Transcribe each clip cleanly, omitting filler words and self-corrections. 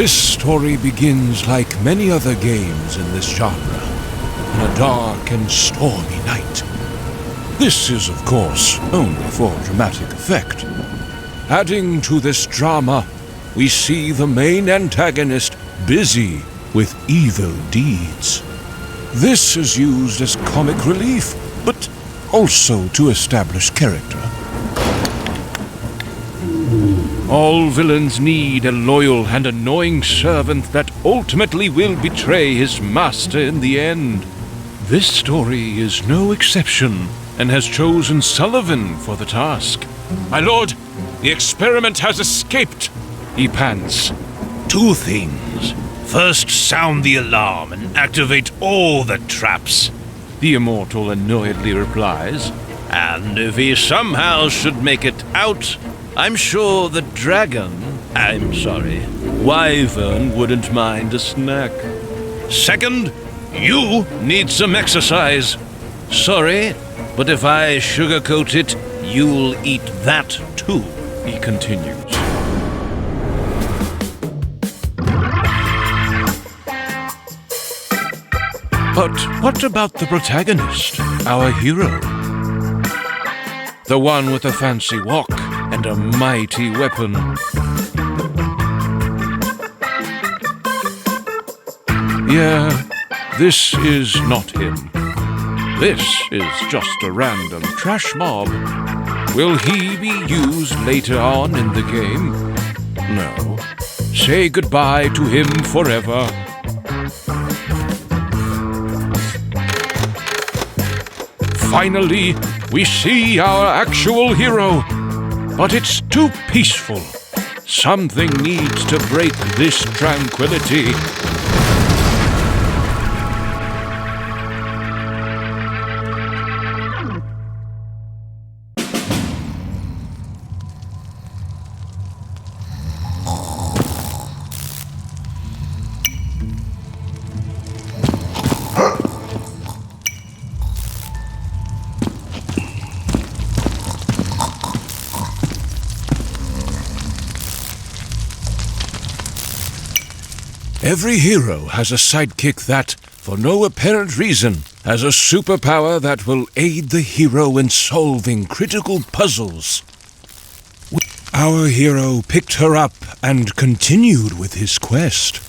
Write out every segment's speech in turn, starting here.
This story begins like many other games in this genre, in a dark and stormy night. This is, of course, only for dramatic effect. Adding to this drama, we see the main antagonist busy with evil deeds. This is used as comic relief, but also to establish character. All villains need a loyal and annoying servant that ultimately will betray his master in the end. This story is no exception, and has chosen Sullivan for the task. My lord, the experiment has escaped, he pants. 2 things. First, sound the alarm and activate all the traps, the Immortal annoyedly replies. And if he somehow should make it out, I'm sure the wyvern wouldn't mind a snack. Second, you need some exercise. Sorry, but if I sugarcoat it, you'll eat that too, he continues. But what about the protagonist, our hero? The one with a fancy walk and a mighty weapon. Yeah, this is not him. This is just a random trash mob. Will he be used later on in the game? No. Say goodbye to him forever. Finally, we see our actual hero. But it's too peaceful. Something needs to break this tranquility. Every hero has a sidekick that, for no apparent reason, has a superpower that will aid the hero in solving critical puzzles. Our hero picked her up and continued with his quest.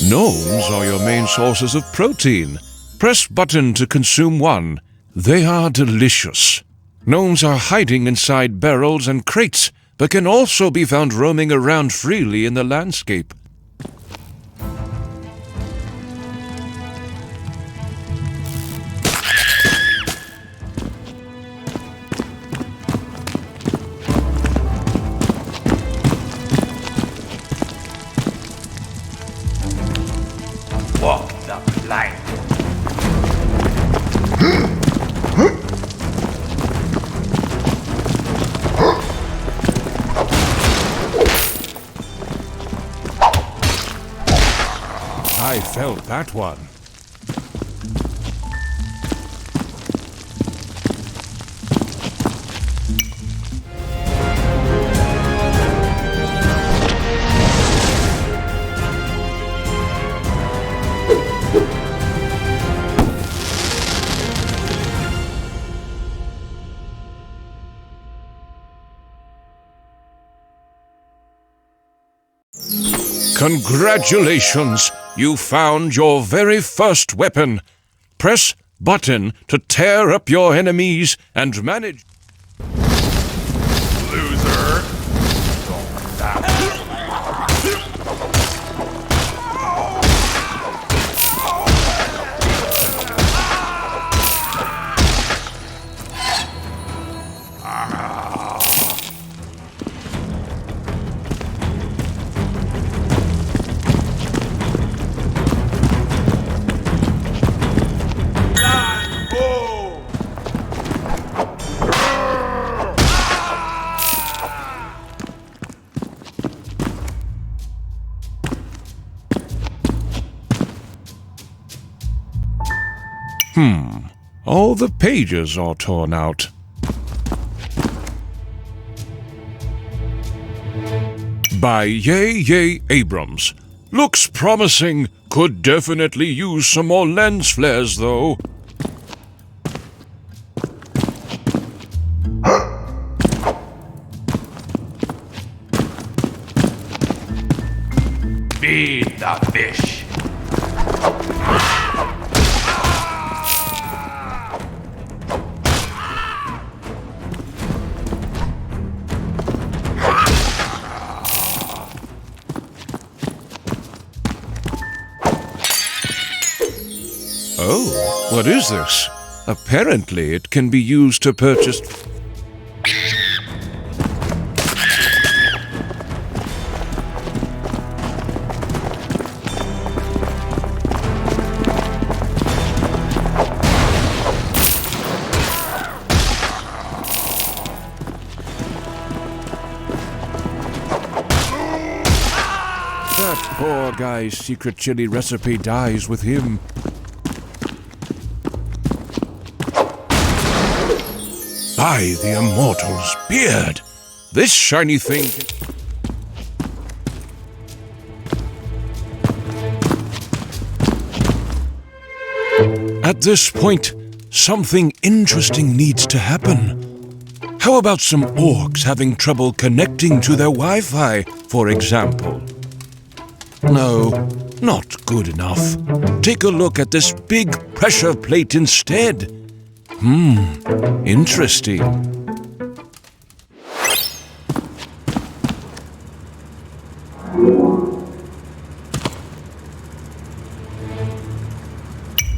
Gnomes are your main sources of protein. Press button to consume one. They are delicious. Gnomes are hiding inside barrels and crates, but can also be found roaming around freely in the landscape. Walk the plank. I felt that one. Congratulations! You found your very first weapon. Press button to tear up your enemies and manage. Loser! All the pages are torn out. By Yay Abrams. Looks promising. Could definitely use some more lens flares, though. Feed the fish. Oh, what is this? Apparently it can be used to purchase... That poor guy's secret chili recipe dies with him. By the Immortal's beard! This shiny thing... At this point, something interesting needs to happen. How about some orcs having trouble connecting to their Wi-Fi, for example? No, not good enough. Take a look at this big pressure plate instead. Interesting.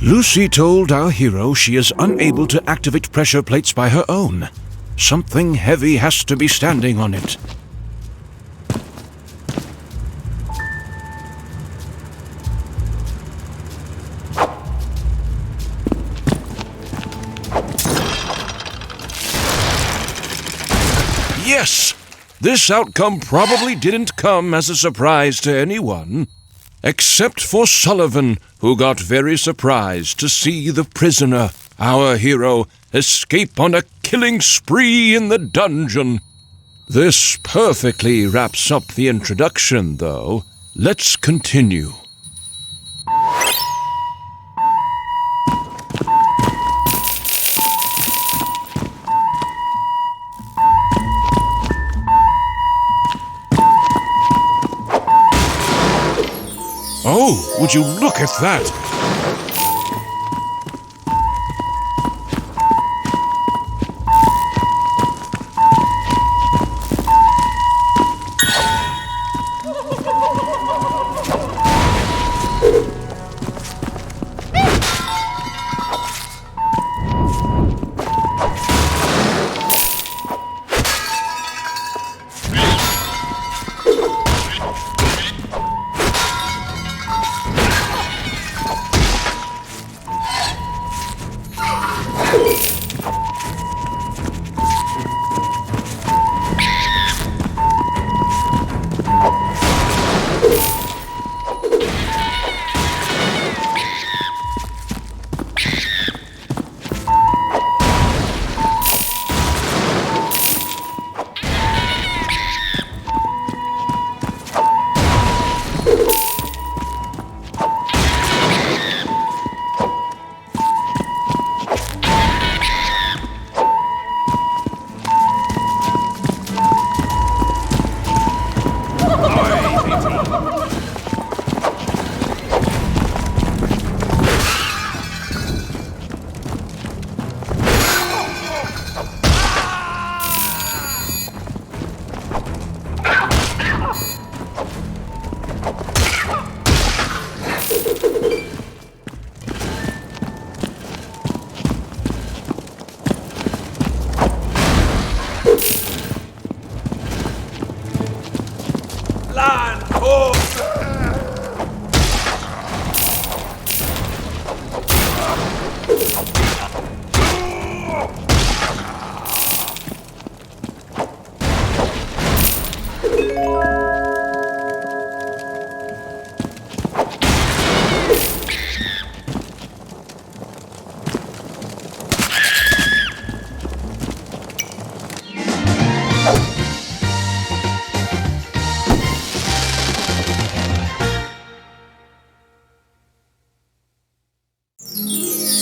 Lucy told our hero she is unable to activate pressure plates by her own. Something heavy has to be standing on it. Yes! This outcome probably didn't come as a surprise to anyone. Except for Sullivan, who got very surprised to see the prisoner, our hero, escape on a killing spree in the dungeon. This perfectly wraps up the introduction, though. Let's continue. Oh, would you look at that?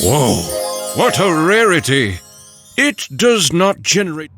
Whoa, what a rarity! It does not generate...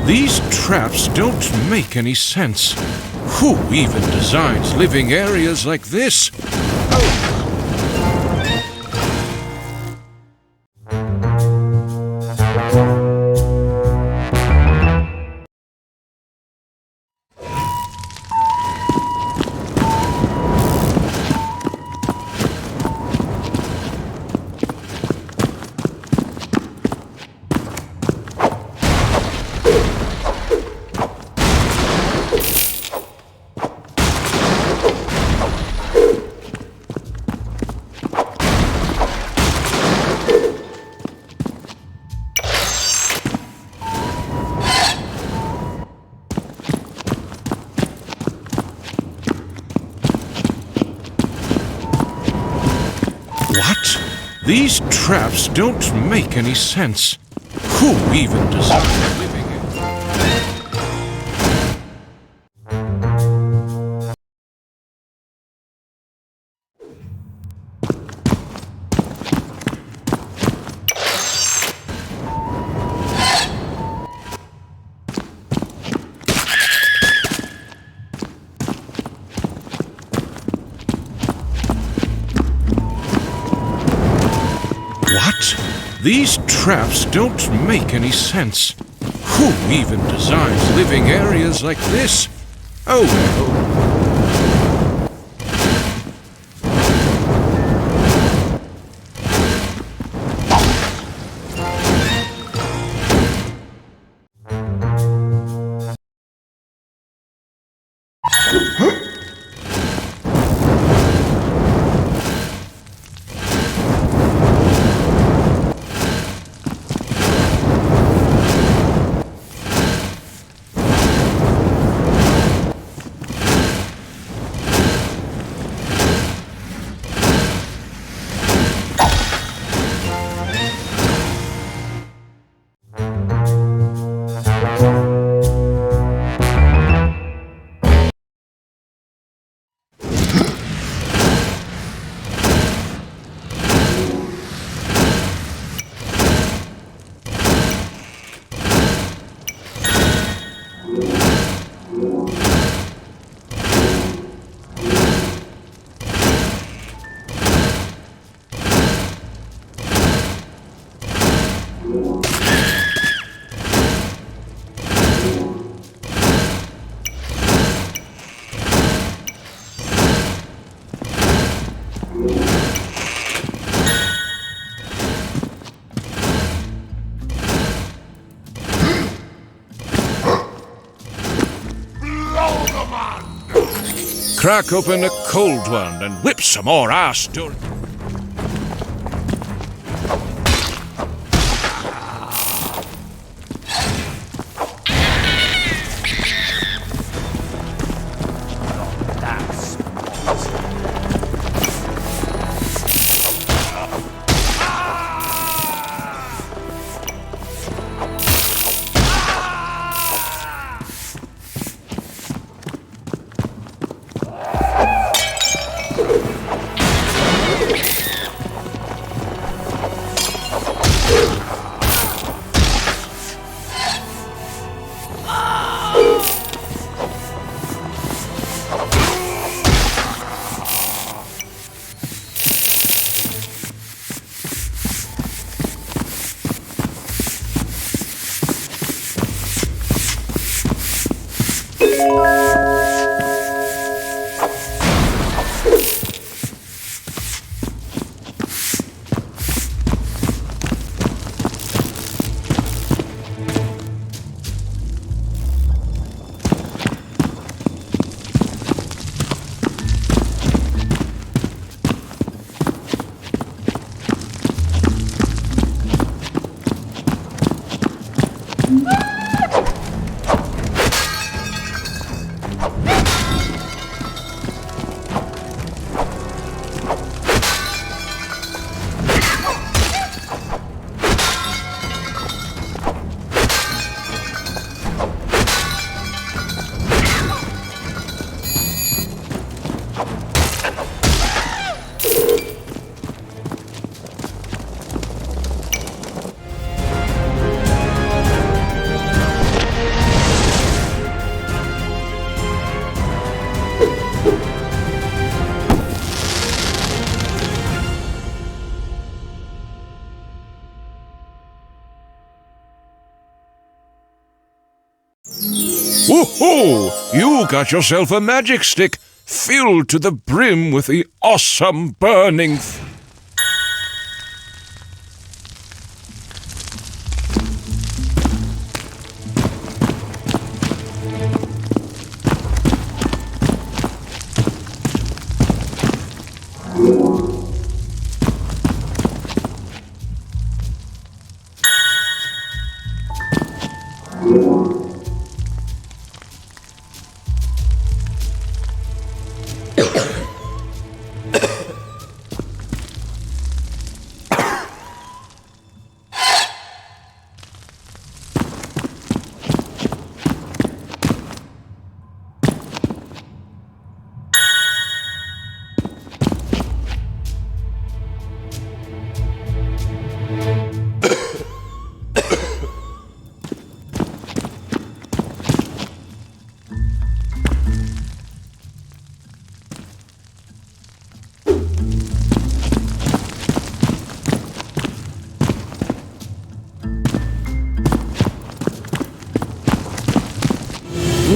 These traps don't make any sense. Who even designs living areas like this? These traps don't make any sense. Who even designed living in? These traps don't make any sense. Who even designs living areas like this? Oh no. crack open a cold one and whip some more ass during... Woohoo! You got yourself a magic stick filled to the brim with the awesome burning...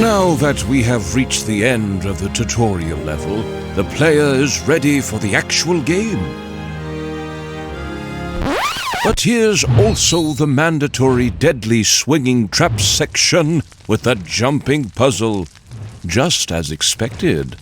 Now that we have reached the end of the tutorial level, the player is ready for the actual game. But here's also the mandatory deadly swinging trap section with the jumping puzzle, just as expected.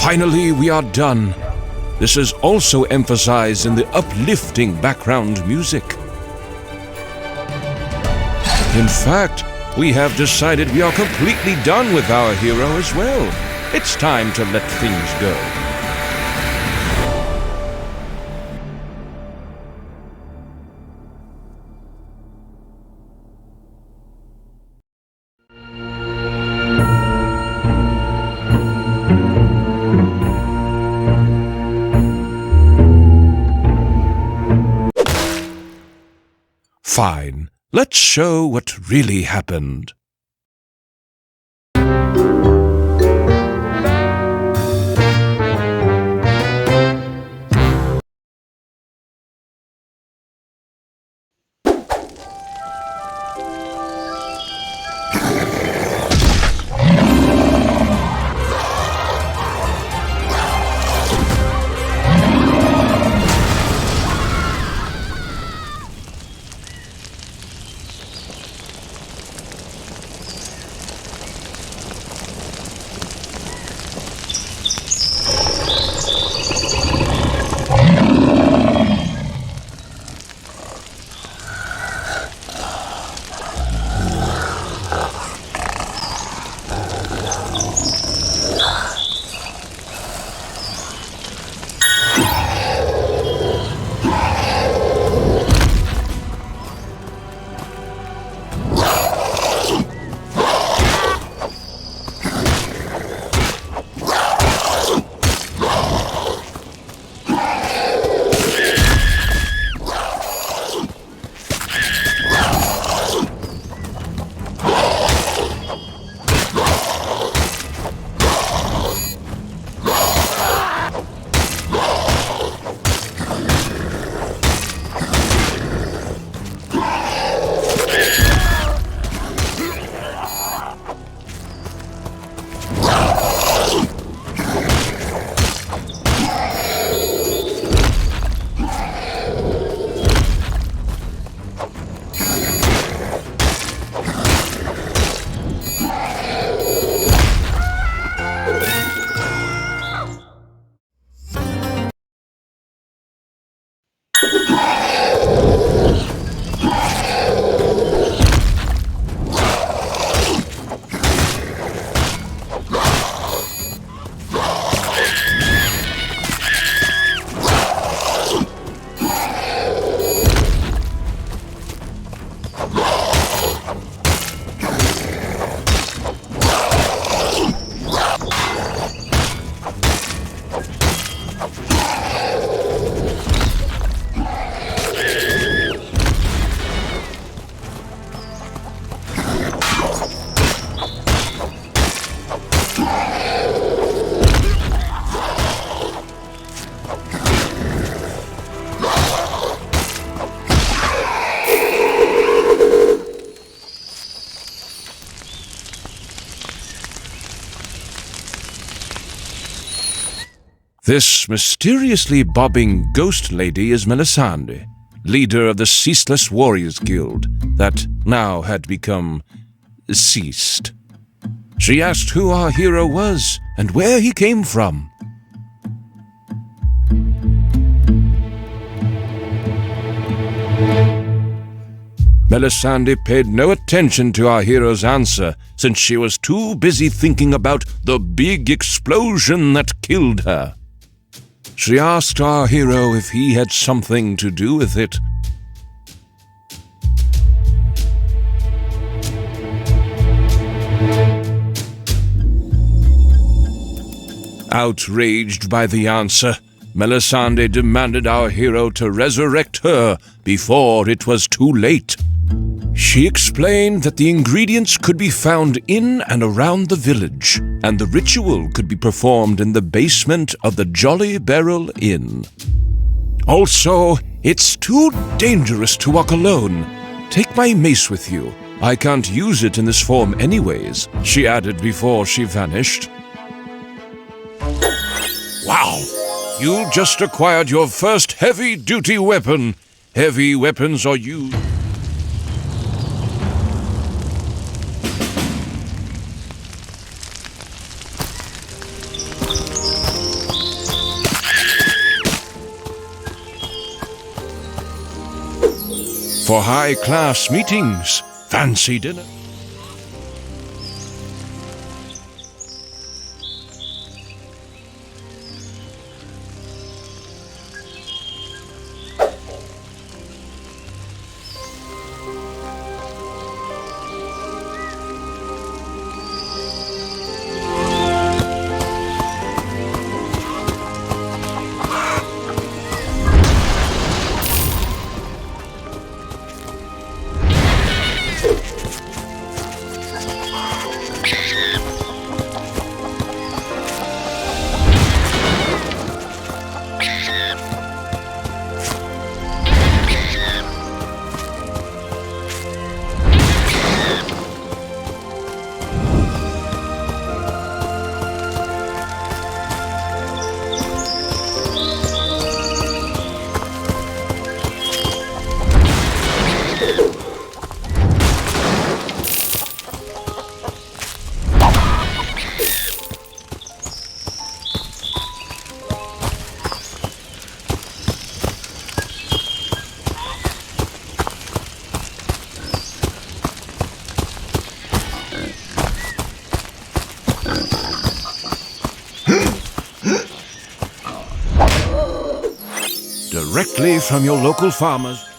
Finally, we are done. This is also emphasized in the uplifting background music. In fact, we have decided we are completely done with our hero as well. It's time to let things go. Fine. Let's show what really happened. This mysteriously bobbing ghost lady is Melisande, leader of the Ceaseless Warriors Guild that now had become ceased. She asked who our hero was and where he came from. Melisande paid no attention to our hero's answer since she was too busy thinking about the big explosion that killed her. She asked our hero if he had something to do with it. Outraged by the answer, Melisande demanded our hero to resurrect her before it was too late. She explained that the ingredients could be found in and around the village, and the ritual could be performed in the basement of the Jolly Barrel Inn. Also, it's too dangerous to walk alone. Take my mace with you. I can't use it in this form anyways, she added before she vanished. Wow! You just acquired your first heavy-duty weapon. Heavy weapons are used... for high-class meetings, fancy dinner. Directly from your local farmers.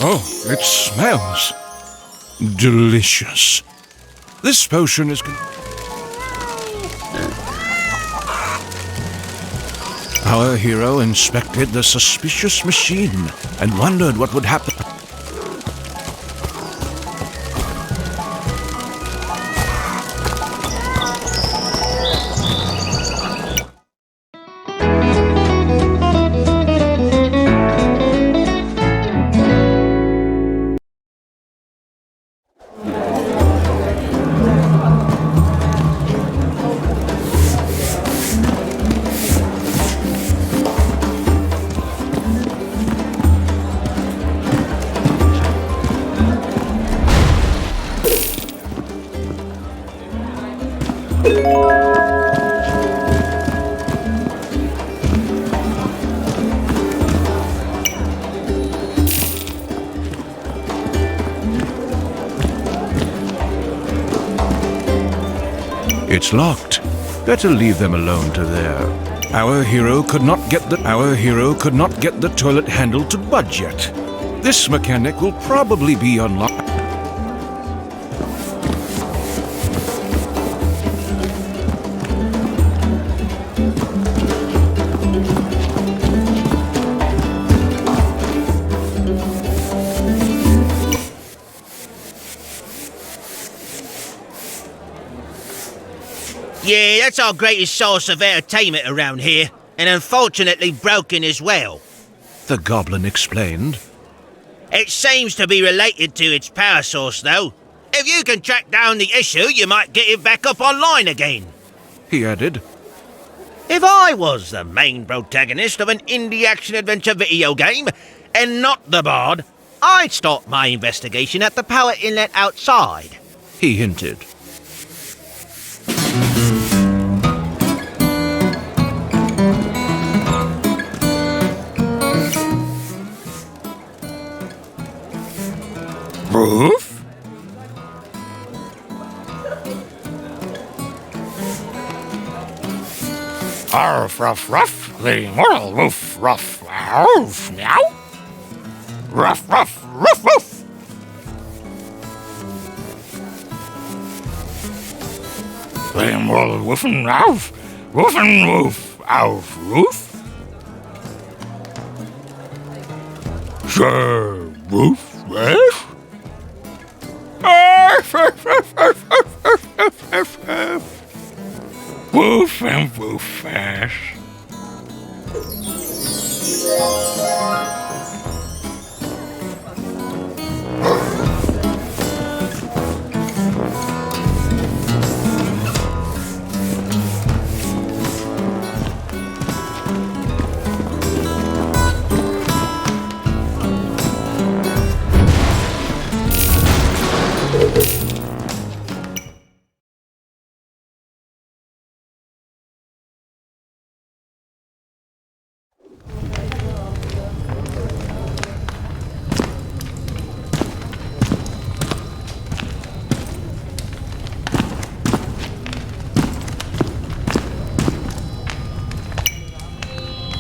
Oh, it smells delicious. This potion is... Our hero inspected the suspicious machine and wondered what would happen. It's locked. Better leave them alone to there. Our hero could not get the toilet handle to budge yet. This mechanic will probably be unlocked. Yeah, that's our greatest source of entertainment around here, and unfortunately broken as well. The goblin explained. It seems to be related to its power source, though. If you can track down the issue, you might get it back up online again. He added. If I was the main protagonist of an indie action-adventure video game, and not the bard, I'd start my investigation at the power inlet outside. He hinted. Roof? Arf, ruff, ruff, the immortal woof, ruff, arf, meow. Ruff, ruff, ruff, ruff. The immortal woof and woof, arf, roof. Sure, woof, ruff. Arf, arf, arf, arf, arf, arf, arf, arf. Woof and woof ass.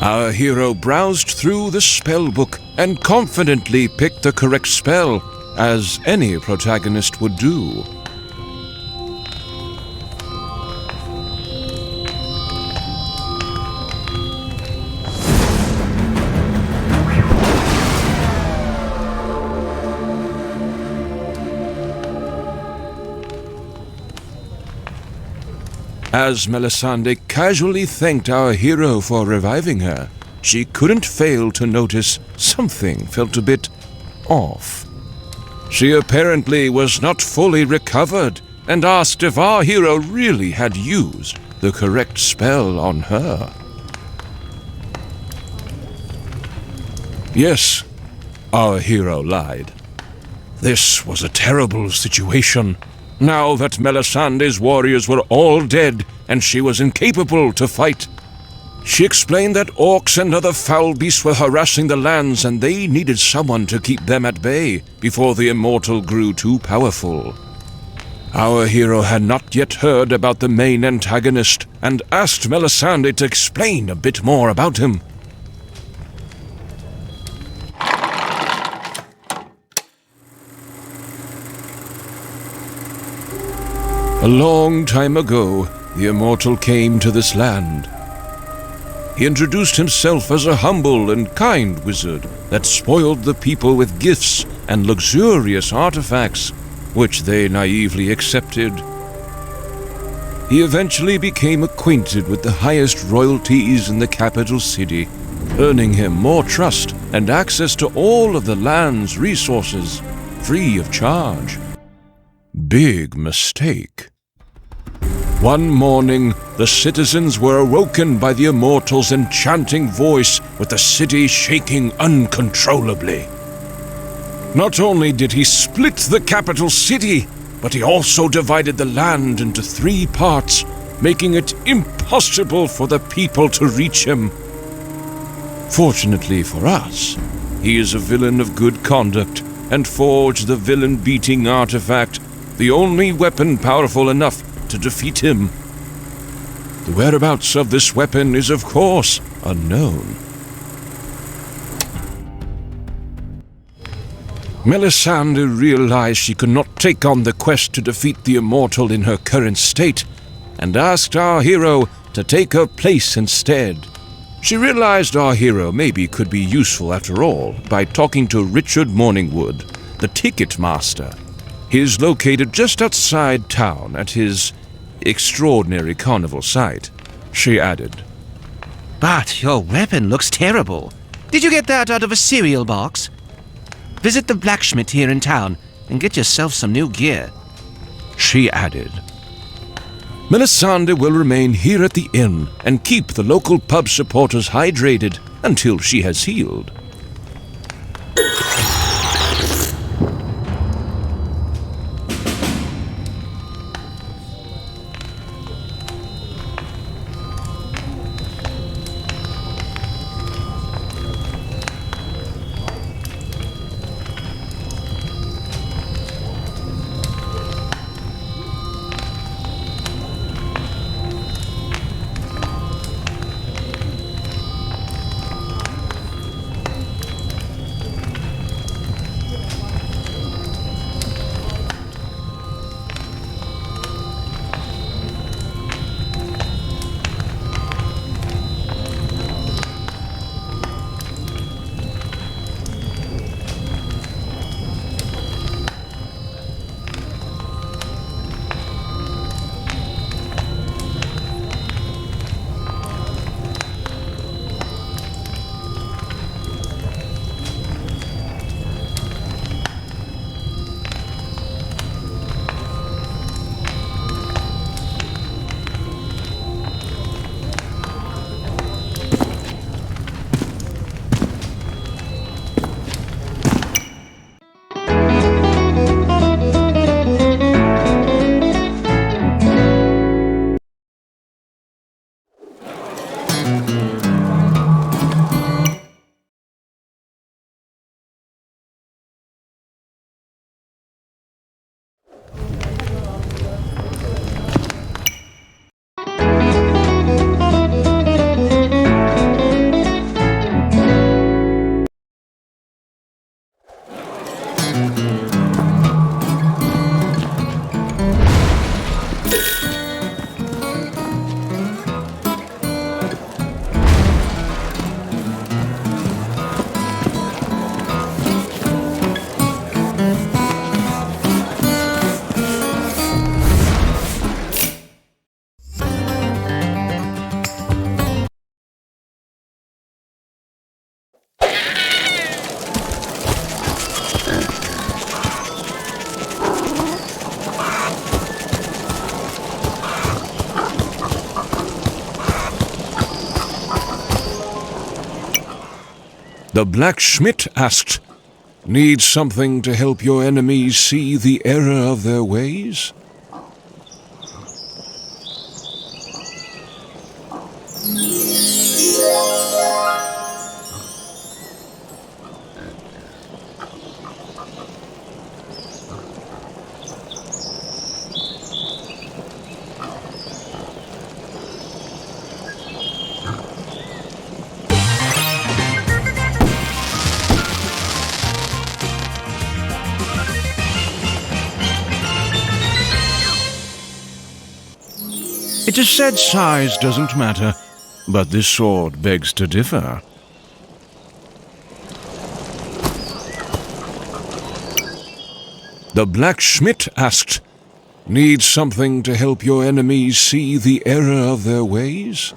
Our hero browsed through the spell book and confidently picked the correct spell, as any protagonist would do. As Melisande casually thanked our hero for reviving her, she couldn't fail to notice something felt a bit off. She apparently was not fully recovered and asked if our hero really had used the correct spell on her. Yes, our hero lied. This was a terrible situation. Now that Melisande's warriors were all dead and she was incapable to fight. She explained that orcs and other foul beasts were harassing the lands and they needed someone to keep them at bay before the Immortal grew too powerful. Our hero had not yet heard about the main antagonist and asked Melisande to explain a bit more about him. A long time ago, the Immortal came to this land. He introduced himself as a humble and kind wizard that spoiled the people with gifts and luxurious artifacts, which they naively accepted. He eventually became acquainted with the highest royalties in the capital city, earning him more trust and access to all of the land's resources, free of charge. Big mistake. One morning, the citizens were awoken by the Immortal's enchanting voice, with the city shaking uncontrollably. Not only did he split the capital city, but he also divided the land into 3 parts, making it impossible for the people to reach him. Fortunately for us, he is a villain of good conduct and forged the villain-beating artifact, the only weapon powerful enough to defeat him. The whereabouts of this weapon is, of course, unknown. Melisande realized she could not take on the quest to defeat the Immortal in her current state, and asked our hero to take her place instead. She realized our hero maybe could be useful after all by talking to Richard Morningwood, the ticket master. He is located just outside town at his extraordinary carnival site, she added. But your weapon looks terrible. Did you get that out of a cereal box? Visit the blacksmith here in town and get yourself some new gear, she added. Melisande will remain here at the inn and keep the local pub supporters hydrated until she has healed. The blacksmith asked, "Need something to help your enemies see the error of their ways?" It is said size doesn't matter, but this sword begs to differ. The blacksmith asked, "Need something to help your enemies see the error of their ways?"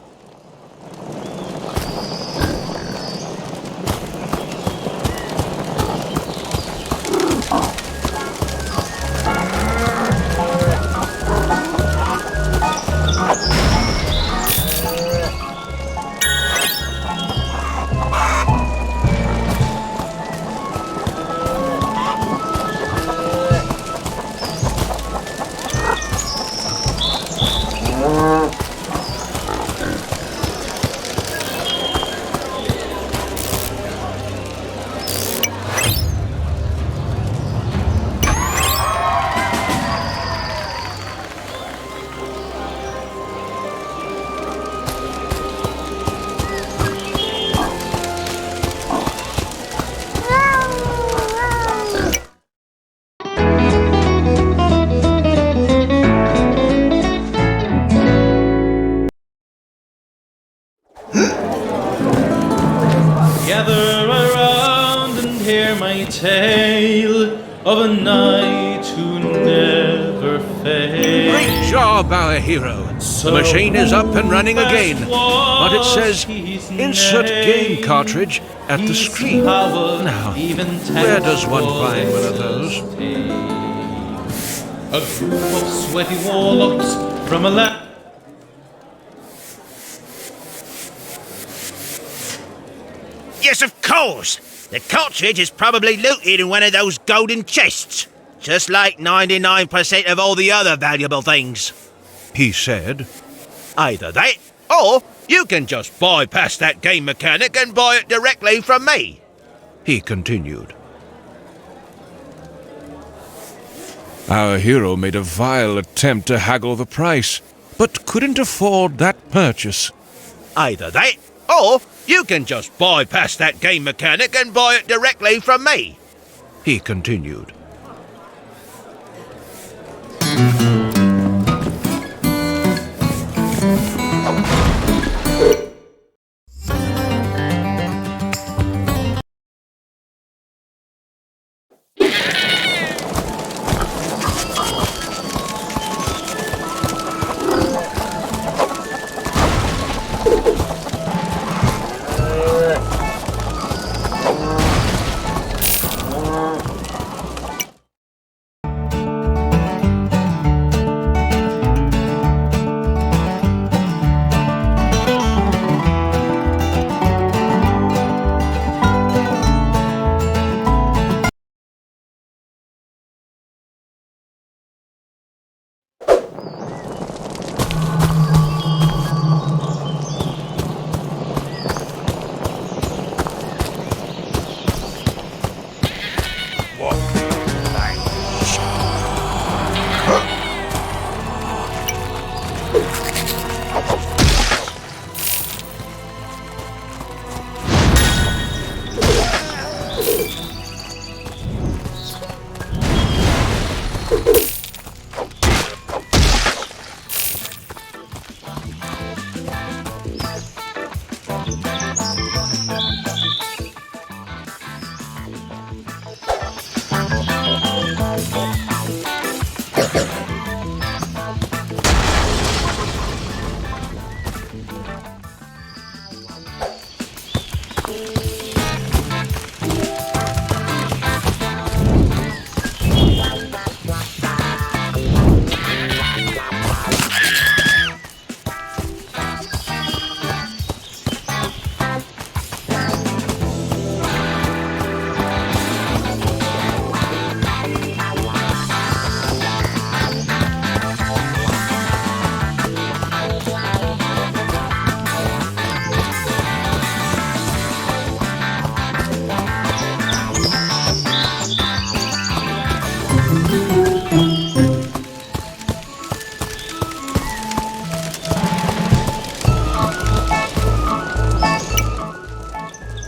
Gather around and hear my tale of a knight who never failed. Great job, our hero. The machine is up and running again, but it says insert game cartridge at the screen. Now, where does one find one of those? A group of sweaty warlocks from a land. Yes, of course. The cartridge is probably looted in one of those golden chests. Just like 99% of all the other valuable things. He said. Either that, or you can just bypass that game mechanic and buy it directly from me. He continued. Our hero made a vile attempt to haggle the price, but couldn't afford that purchase. Either that, or you can just bypass that game mechanic and buy it directly from me. He continued.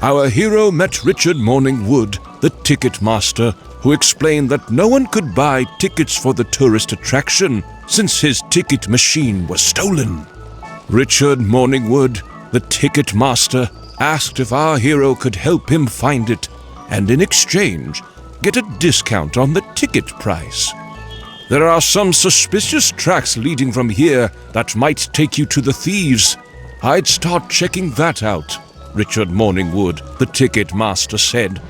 Our hero met Richard Morningwood, the ticket master, who explained that no one could buy tickets for the tourist attraction since his ticket machine was stolen. Richard Morningwood, the ticket master, asked if our hero could help him find it and in exchange get a discount on the ticket price. There are some suspicious tracks leading from here that might take you to the thieves. I'd start checking that out, Richard Morningwood, the ticket master, said.